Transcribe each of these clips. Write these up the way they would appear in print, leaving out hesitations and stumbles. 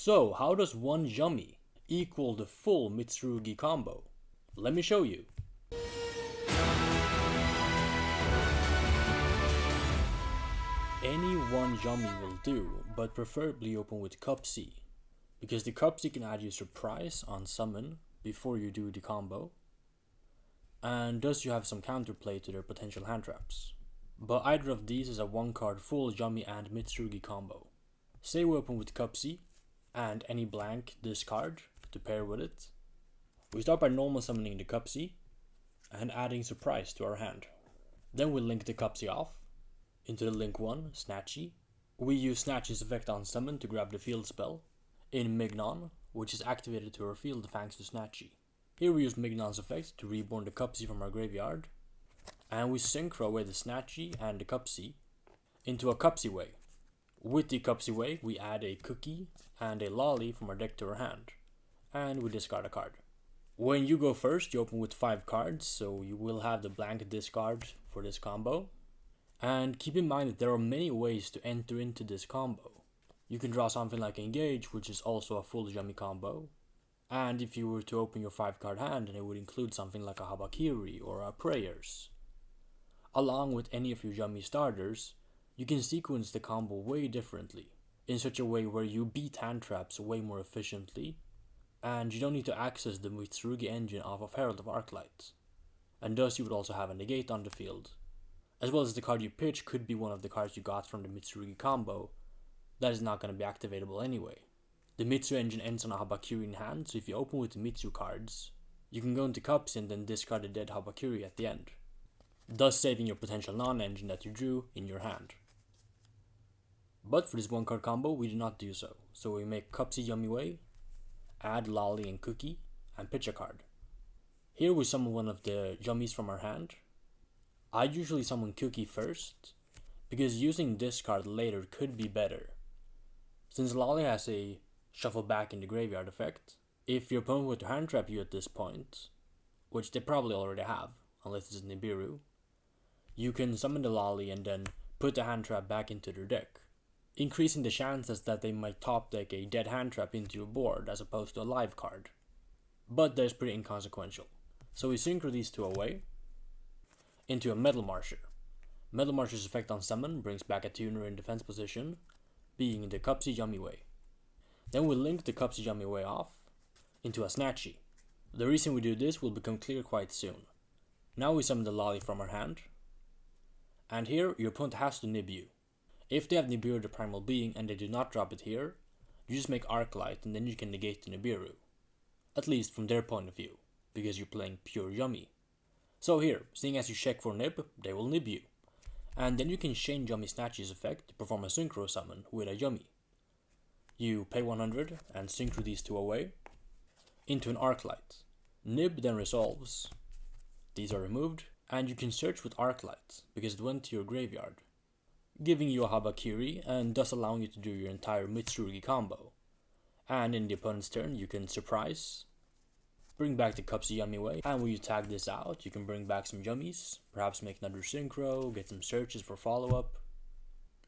So, how does one Yummy equal the full Mitsurugi combo? Let me show you. Any one Yummy will do, but preferably open with Cup C, because the Cup C can add you surprise on summon before you do the combo, and thus you have some counterplay to their potential hand traps. But either of these is a one card full Yummy and Mitsurugi combo. Say we open with Cup C and any blank discard to pair with it. We start by normal summoning the Cup C and adding surprise to our hand. Then we link the Cup C off into the link 1, Snatchy. We use Snatchy's effect on summon to grab the field spell in Mignon, which is activated to our field thanks to Snatchy. Here we use Mignon's effect to reborn the Cup C from our graveyard, and we synchro away the Snatchy and the Cup C into a Cup C way. With the Cup C way, we add a cookie and a lolly from our deck to our hand, and we discard a card. When you go first, you open with 5 cards, so you will have the blank discard for this combo. And keep in mind that there are many ways to enter into this combo. You can draw something like Engage, which is also a full Yummy combo. And if you were to open your 5 card hand, then it would include something like a Habakiri or a Prayers. Along with any of your Yummy starters, you can sequence the combo way differently, in such a way where you beat hand traps way more efficiently, and you don't need to access the Mitsurugi engine off of Herald of Arclight. And thus you would also have a negate on the field, as well as the card you pitch could be one of the cards you got from the Mitsurugi combo that is not going to be activatable anyway. The Mitsu engine ends on a Habakiri in hand, so if you open with the Mitsu cards, you can go into Cups and then discard the dead Habakiri at the end, thus saving your potential non-engine that you drew in your hand. But for this one card combo, we do not do so. So we make Cup C Yummy way, add Lolly and Cookie, and pitch a card. Here we summon one of the Yummies from our hand. I usually summon Cookie first, because using this card later could be better. Since Lolly has a shuffle back in the graveyard effect, if your opponent were to hand trap you at this point, which they probably already have, unless it's Nibiru, you can summon the Lolly and then put the hand trap back into their deck, increasing the chances that they might top deck a dead hand trap into your board as opposed to a live card. But that is pretty inconsequential. So we synchro these two away into a Metal Marsher. Metal Marsher's effect on summon brings back a tuner in defense position, being the Cup C Yummy way. Then we link the Cup C Yummy way off into a Snatchy. The reason we do this will become clear quite soon. Now we summon the Lolly from our hand, and here your opponent has to nib you. If they have Nibiru the Primal Being and they do not drop it here, you just make Arclight and then you can negate the Nibiru. At least from their point of view, because you're playing pure Yummy. So here, seeing as you check for nib, they will nib you. And then you can chain Yummy Snatchy's effect to perform a synchro summon with a Yummy. You pay 100 and synchro these two away into an Arclight. Nib then resolves. These are removed, and you can search with Arclight because it went to your graveyard, giving you a Habakiri and thus allowing you to do your entire Mitsurugi combo. And in the opponent's turn, you can surprise, bring back the Cup C Yummy way, and when you tag this out, you can bring back some Yummies, perhaps make another synchro, get some searches for follow-up,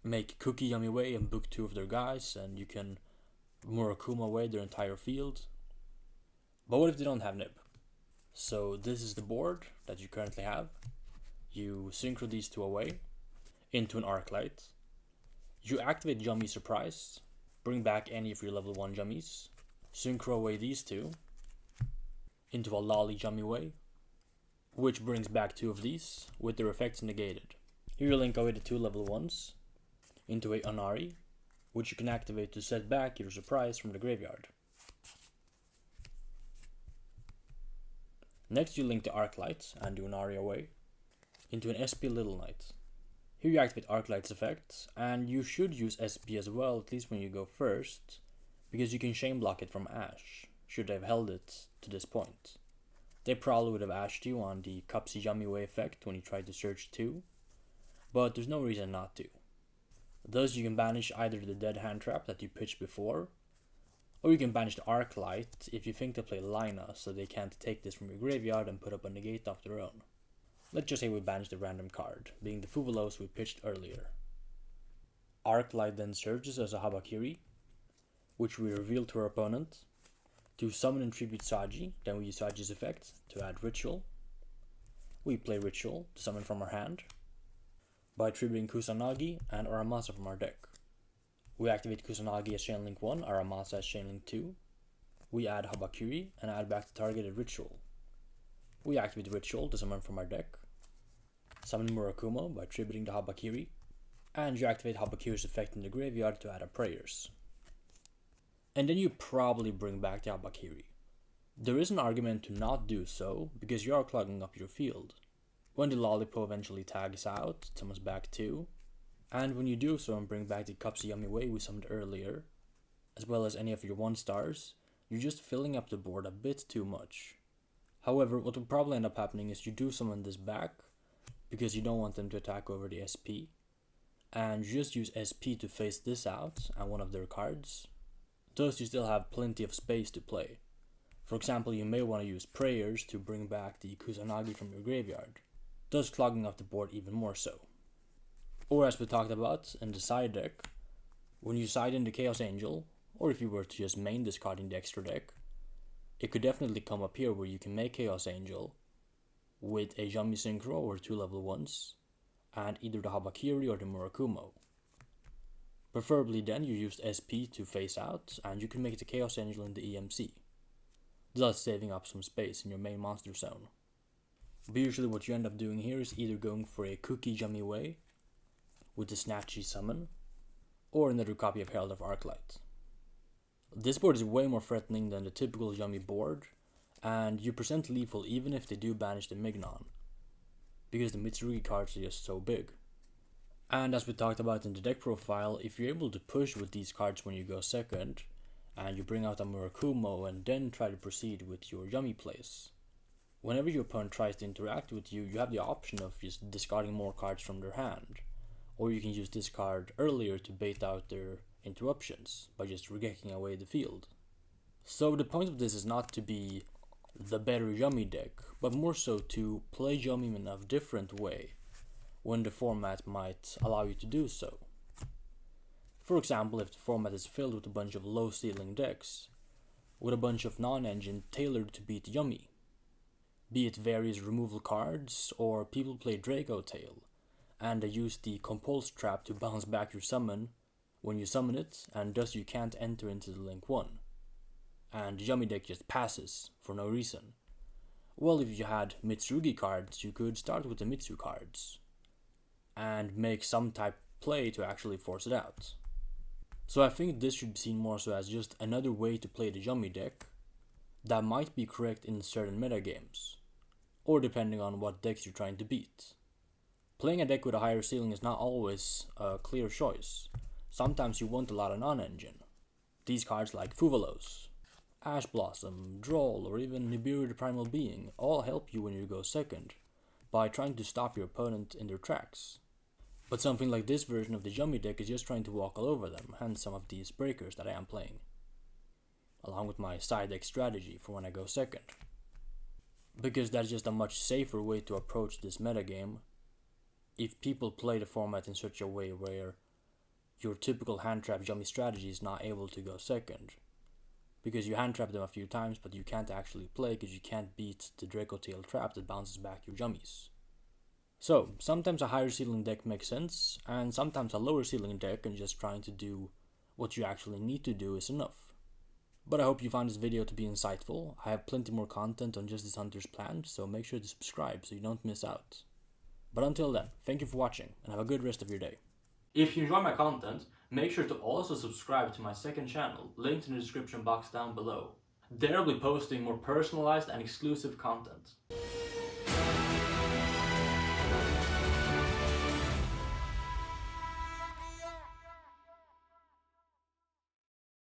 make Cookie Yummy way and book 2 of their guys, and you can Murakuma way their entire field. But what if they don't have nib? So this is the board that you currently have. You synchro these two away into an Arclight. You activate Yummy Surprise, bring back any of your level 1 Yummies, synchro away these two into a Lolly Yummy way, which brings back 2 of these with their effects negated. Here you link away the 2 level 1s into a Onari, which you can activate to set back your surprise from the graveyard. Next you link the Arclight and the Onari away into an SP Little Knight. Here you activate Arclight's effect, and you should use SP as well, at least when you go first, because you can chain block it from Ash, should they have held it to this point. They probably would have ashed you on the Cup C Yummy way effect when you tried to search 2, but there's no reason not to. Thus you can banish either the dead hand trap that you pitched before, or you can banish the Arclight if you think they play Lina, so they can't take this from your graveyard and put up a negate of their own. Let's just say we banish the random card, being the Fuvalos we pitched earlier. Arclight then surges as a Habakiri, which we reveal to our opponent. To summon and tribute Saji, then we use Saji's effect to add Ritual. We play Ritual to summon from our hand by tributing Kusanagi and Aramasa from our deck. We activate Kusanagi as Chain Link 1, Aramasa as Chain Link 2. We add Habakiri and add back the targeted Ritual. We activate Ritual to summon from our deck. Summon Murakumo by tributing the Habakiri. And you activate Habakiri's effect in the graveyard to add our prayers. And then you probably bring back the Habakiri. There is an argument to not do so, because you are clogging up your field. When the Lollipop eventually tags out, it summons back 2. And when you do so and bring back the Cupsy Yummy Way we summoned earlier, as well as any of your 1-stars, you're just filling up the board a bit too much. However, what will probably end up happening is you do summon this back, because you don't want them to attack over the SP, and you just use SP to face this out and one of their cards. Thus you still have plenty of space to play. For example, you may want to use prayers to bring back the Kusanagi from your graveyard, thus clogging up the board even more so. Or as we talked about in the side deck, when you side in the Chaos Angel, or if you were to just main this card in the extra deck, it could definitely come up here where you can make Chaos Angel with a Yummy Synchro or 2 level 1s, and either the Habakiri or the Murakumo. Preferably then you used SP to face out, and you can make the Chaos Angel in the EMC, thus saving up some space in your main monster zone. But usually what you end up doing here is either going for a Cookie Yummy Way with the Snatchy Summon, or another copy of Herald of Arclight. This board is way more threatening than the typical Yummy board, and you present lethal even if they do banish the Mignon, because the Mitsurugi cards are just so big. And as we talked about in the deck profile, if you're able to push with these cards when you go second, and you bring out a Murakumo and then try to proceed with your Yummy plays, whenever your opponent tries to interact with you, you have the option of just discarding more cards from their hand, or you can use this card earlier to bait out their interruptions by just regecking away the field. So the point of this is not to be the better Yummy deck, but more so to play Yummy in a different way when the format might allow you to do so. For example, if the format is filled with a bunch of low ceiling decks, with a bunch of non-engine tailored to beat Yummy, be it various removal cards, or people play Draco Tail, and they use the Compulse Trap to bounce back your summon when you summon it, and thus you can't enter into the Link 1, and the Yummy deck just passes for no reason. Well, if you had Mitsurugi cards, you could start with the Mitsu cards, and make some type play to actually force it out. So I think this should be seen more so as just another way to play the Yummy deck that might be correct in certain metagames, or depending on what decks you're trying to beat. Playing a deck with a higher ceiling is not always a clear choice. Sometimes you want a lot of non-engine. These cards like Fuvalos, Ash Blossom, Droll, or even Nibiru the Primal Being all help you when you go second by trying to stop your opponent in their tracks. But something like this version of the Yummy deck is just trying to walk all over them, hence some of these breakers that I am playing, along with my side deck strategy for when I go second. Because that's just a much safer way to approach this metagame if people play the format in such a way where your typical hand trap Yummy strategy is not able to go second. Because you hand trap them a few times, but you can't actually play because you can't beat the Draco Tail trap that bounces back your Yummies. So, sometimes a higher ceiling deck makes sense, and sometimes a lower ceiling deck and just trying to do what you actually need to do is enough. But I hope you found this video to be insightful. I have plenty more content on Justice Hunters planned, so make sure to subscribe so you don't miss out. But until then, thank you for watching, and have a good rest of your day. If you enjoy my content, make sure to also subscribe to my second channel, linked in the description box down below. There I'll be posting more personalized and exclusive content.